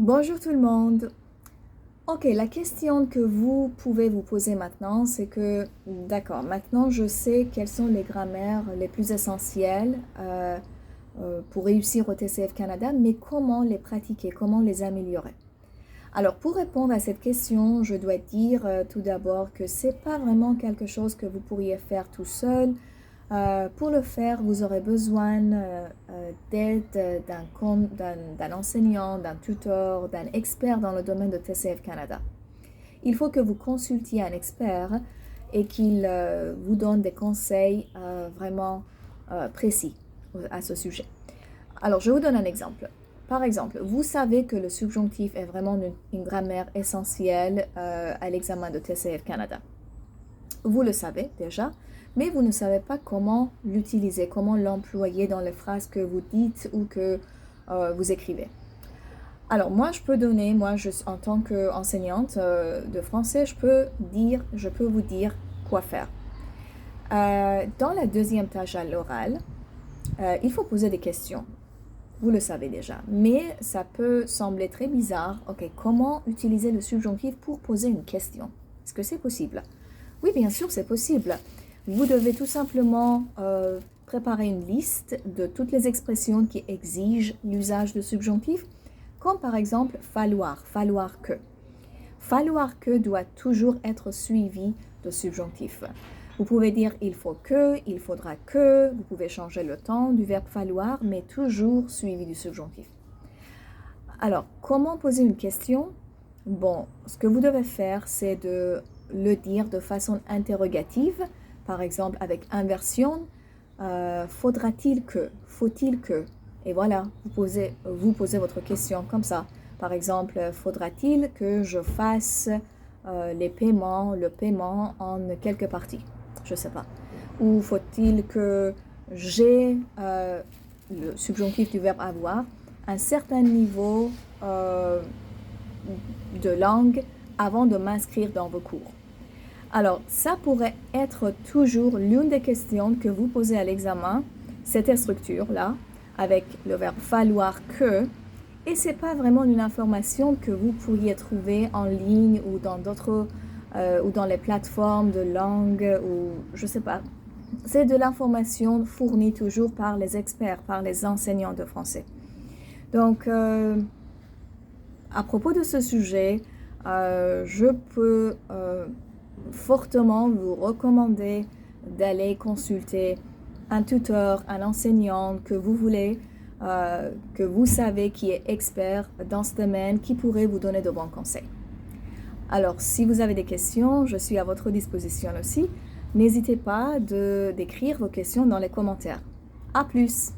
Bonjour tout le monde. Ok, la question que vous pouvez vous poser maintenant, c'est que, d'accord, maintenant je sais quelles sont les grammaires les plus essentielles pour réussir au TCF Canada, mais comment les pratiquer, comment les améliorer? Alors pour répondre à cette question, je dois dire tout d'abord que c'est pas vraiment quelque chose que vous pourriez faire tout seul. Pour le faire, vous aurez besoin d'aide d'un enseignant, d'un tuteur, d'un expert dans le domaine de TCF Canada. Il faut que vous consultiez un expert et qu'il vous donne des conseils vraiment précis à ce sujet. Alors, je vous donne un exemple. Par exemple, vous savez que le subjonctif est vraiment une grammaire essentielle à l'examen de TCF Canada. Vous le savez déjà, mais vous ne savez pas comment l'utiliser, comment l'employer dans les phrases que vous dites ou que vous écrivez. Alors moi, en tant qu'enseignante de français, je peux vous dire quoi faire. Dans la deuxième tâche à l'oral, il faut poser des questions. Vous le savez déjà, mais ça peut sembler très bizarre. Ok, comment utiliser le subjonctif pour poser une question? Est-ce que c'est possible? Oui, bien sûr, c'est possible. Vous devez tout simplement préparer une liste de toutes les expressions qui exigent l'usage de subjonctif, comme par exemple falloir, falloir que. Falloir que doit toujours être suivi de subjonctif. Vous pouvez dire il faut que, il faudra que, vous pouvez changer le temps du verbe falloir, mais toujours suivi du subjonctif. Alors, comment poser une question? Bon, ce que vous devez faire, c'est de le dire de façon interrogative, par exemple avec inversion, faudra-t-il que, faut-il que, et voilà, vous posez votre question comme ça. Par exemple, faudra-t-il que je fasse le paiement en quelques parties? Je ne sais pas. Ou faut-il que j'ai le subjonctif du verbe avoir un certain niveau de langue avant de m'inscrire dans vos cours. Alors, ça pourrait être toujours l'une des questions que vous posez à l'examen, cette structure-là, avec le verbe falloir que, et c'est pas vraiment une information que vous pourriez trouver en ligne ou dans d'autres, ou dans les plateformes de langue, ou je sais pas. C'est de l'information fournie toujours par les experts, par les enseignants de français. Donc, à propos de ce sujet, je peux fortement vous recommander d'aller consulter un tuteur, un enseignant que vous voulez, que vous savez qui est expert dans ce domaine, qui pourrait vous donner de bons conseils. Alors, si vous avez des questions, je suis à votre disposition aussi. N'hésitez pas d'écrire vos questions dans les commentaires. À plus!